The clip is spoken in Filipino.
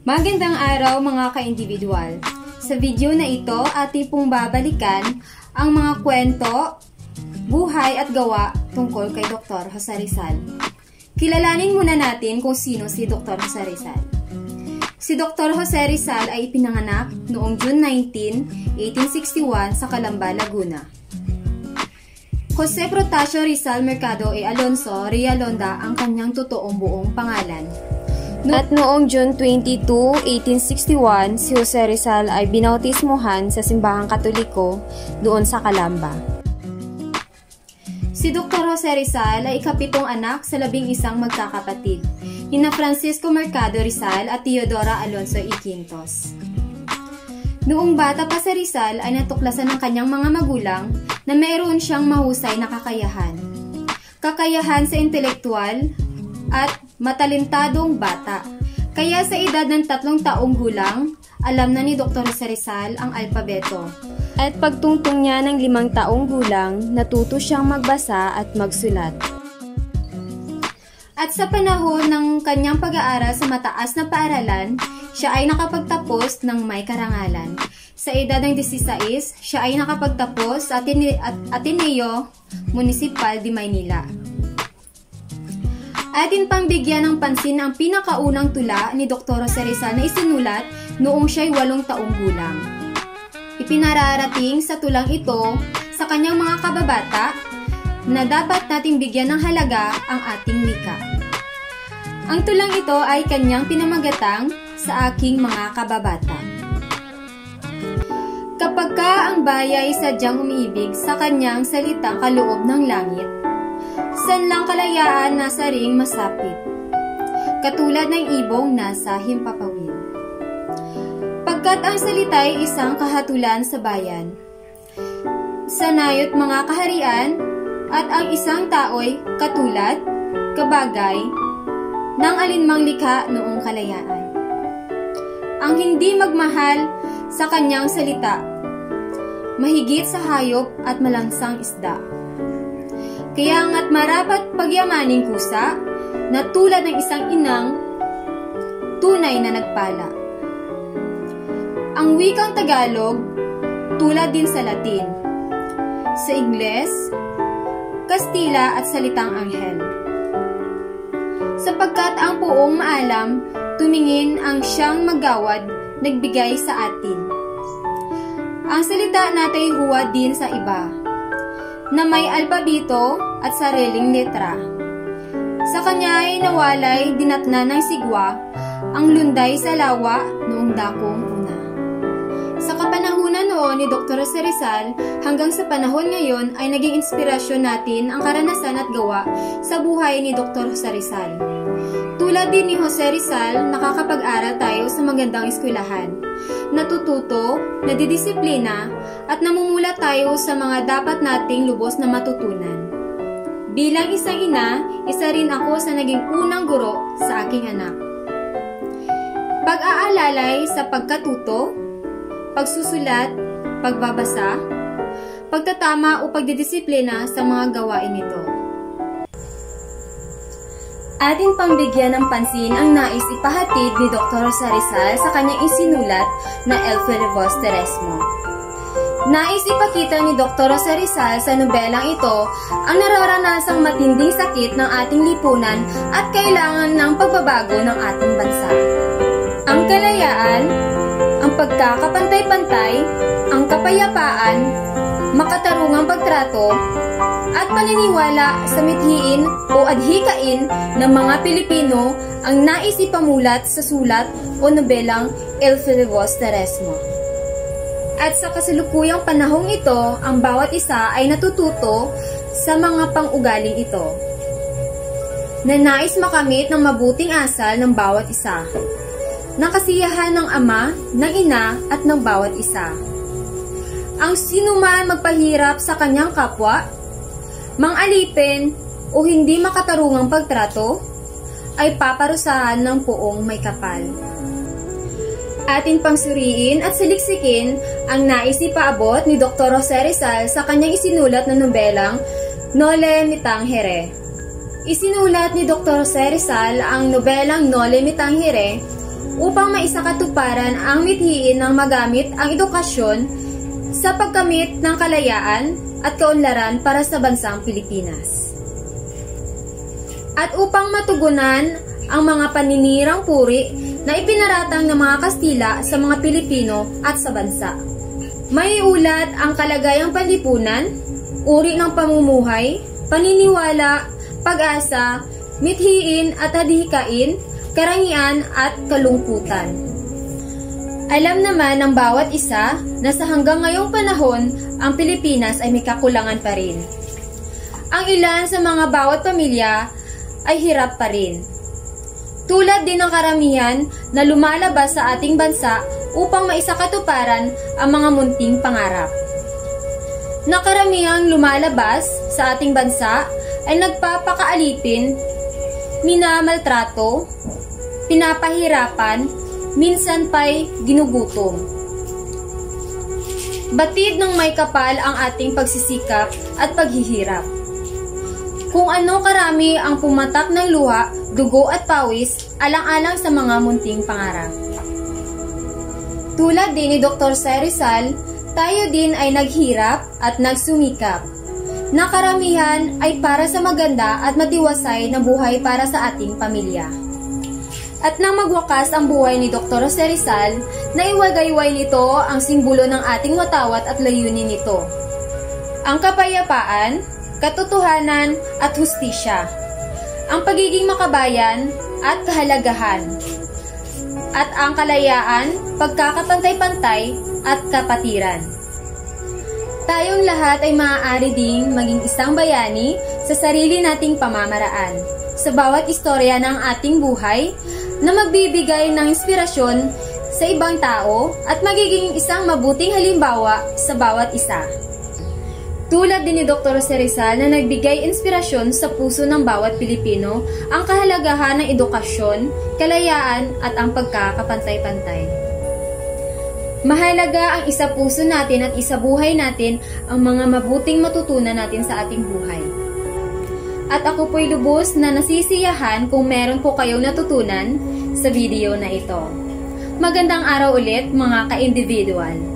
Magandang araw mga ka-individual. Sa video na ito, ating pong babalikan ang mga kwento, buhay at gawa tungkol kay Dr. Jose Rizal. Kilalanin muna natin kung sino si Dr. Jose Rizal. Si Dr. Jose Rizal ay ipinanganak noong June 19, 1861 sa Calamba, Laguna. Jose Protasio Rizal Mercado e Alonso Rialonda ang kanyang totoong buong pangalan. At noong June 22, 1861, si Jose Rizal ay binautismuhan sa simbahang Katoliko doon sa Calamba. Si Dr. Jose Rizal ay ikapitong anak sa 11 magkakapatid, nina Francisco Mercado Rizal at Teodora Alonso y Quintos. Noong bata pa si Rizal ay natuklasan ng kanyang mga magulang na mayroon siyang mahusay na kakayahan. Kakayahan sa intelektual at matalentadong bata. Kaya sa edad ng 3 taong gulang, alam na ni Dr. Jose Rizal ang alpabeto. At pagtungtong niya ng 5 taong gulang, natuto siyang magbasa at magsulat. At sa panahon ng kanyang pag-aaral sa mataas na paaralan, siya ay nakapagtapos ng may karangalan. Sa edad ng 16, siya ay nakapagtapos sa Ateneo Municipal de Maynila. Atin pang bigyan ng pansin ang pinakaunang tula ni Dr. Jose Rizal na isinulat noong siya'y 8 taong gulang. Ipinararating sa tulang ito sa kanyang mga kababata na dapat nating bigyan ng halaga ang ating wika. Ang tulang ito ay kanyang pinamagatang Sa Aking Mga Kababata. Kapagka ang bayay sadyang umiibig sa kanyang salitang kaloob ng langit, sanlang kalayaan nasa ring masapit, katulad ng ibong nasa himpapawid. Pagkat ang salita'y isang kahatulan sa bayan, sanayot mga kaharian, at ang isang tao'y katulad, kabagay, ng alinmang likha noong kalayaan. Ang hindi magmahal sa kanyang salita, mahigit sa hayop at malansang isda. Kaya nga't marapat pagyamaning kusa na tulad ng isang inang tunay na nagpala. Ang wikang Tagalog tulad din sa Latin, sa Ingles, Kastila at salitang Anghel. Sapagkat ang poong maalam, tumingin ang siyang magawad, nagbigay sa atin. Ang salita natay huwad din sa iba, na may alpabito at sariling letra. Sa kanya ay nawalay dinatna ng sigwa ang lunday sa lawa noong dakong una. Sa kapanahunan noon ni Dr. Jose Rizal hanggang sa panahon ngayon ay naging inspirasyon natin ang karanasan at gawa sa buhay ni Dr. Jose Rizal. Tulad din ni Jose Rizal, nakakapag-aral tayo sa magandang eskwelahan, natututo, nadidisiplina, at namumula tayo sa mga dapat nating lubos na matutunan. Bilang isang ina, isa rin ako sa naging unang guro sa aking anak. Pag-aalalay sa pagkatuto, pagsusulat, pagbabasa, pagtatama o pagdidisiplina sa mga gawain nito. Ating pangbigyan ng pansin ang nais ipahatid ni Dr. Jose Rizal sa kanyang isinulat na El Felivoz Teresmo. Nais ipakita ni Dr. Jose Rizal sa nobelang ito ang nararanasang matinding sakit ng ating lipunan at kailangan ng pagbabago ng ating bansa. Ang kalayaan, ang pagkakapantay-pantay, ang kapayapaan, makatarungang pagtrato, at paniniwala sa mithiin o adhikain ng mga Pilipino ang nais ipamulat sa sulat o nobelang El Felivoz Teresmo. At sa kasalukuyang panahong ito, ang bawat isa ay natututo sa mga pang-ugaling ito, na nais makamit ng mabuting asal ng bawat isa, ng kasiyahan ng ama, ng ina at ng bawat isa. Ang sinuman magpahirap sa kanyang kapwa, mang-alipin o hindi makatarungang pagtrato, ay paparusahan ng poong may kapal. Atin pang suriin at saliksikin ang nais ipaabot ni Dr. Jose Rizal sa kanyang isinulat na nobelang Noli Me Tangere. Isinulat ni Dr. Jose Rizal ang nobelang Noli Me Tangere upang maisakatuparan ang mithiin ng magamit ang edukasyon sa pagkamit ng kalayaan at kaunlaran para sa bansang Pilipinas. At upang matugunan ang mga paninirang puri na ipinaratang ng mga Kastila sa mga Pilipino at sa bansa. May ulat ang kalagayang panlipunan, uri ng pamumuhay, paniniwala, pag-asa, mithiin at hadihikain, karangian at kalungkutan. Alam naman ng bawat isa na sa hanggang ngayong panahon, ang Pilipinas ay may kakulangan pa rin. Ang ilan sa mga bawat pamilya ay hirap pa rin. Tulad din ng karamihan na lumalabas sa ating bansa upang maisakatuparan ang mga munting pangarap. Na karamihang lumalabas sa ating bansa ay nagpapakaalipin, minamaltrato, pinapahirapan, minsan pa'y ginugutom. Batid ng may kapal ang ating pagsisikap at paghihirap. Kung ano karami ang pumatak ng luha, dugo at pawis, alang-alang sa mga munting pangarap. Tulad din ni Dr. Jose Rizal, tayo din ay naghirap at nagsumikap. Na karamihan ay para sa maganda at matiwasay na buhay para sa ating pamilya. At nang magwakas ang buhay ni Dr. Jose Rizal, naiwagayway nito ang simbolo ng ating watawat at layunin nito. Ang kapayapaan, katotohanan at hustisya, ang pagiging makabayan at kahalagahan, at ang kalayaan, pagkakapantay-pantay at kapatiran. Tayong lahat ay maaari ding maging isang bayani sa sarili nating pamamaraan, sa bawat istorya ng ating buhay na magbibigay ng inspirasyon sa ibang tao at magiging isang mabuting halimbawa sa bawat isa. Tulad din ni Dr. Jose Rizal na nagbigay inspirasyon sa puso ng bawat Pilipino ang kahalagahan ng edukasyon, kalayaan at ang pagkakapantay-pantay. Mahalaga ang isa puso natin at isa buhay natin ang mga mabuting matutunan natin sa ating buhay. At ako po'y lubos na nasisiyahan kung meron po kayong natutunan sa video na ito. Magandang araw ulit mga ka-individual.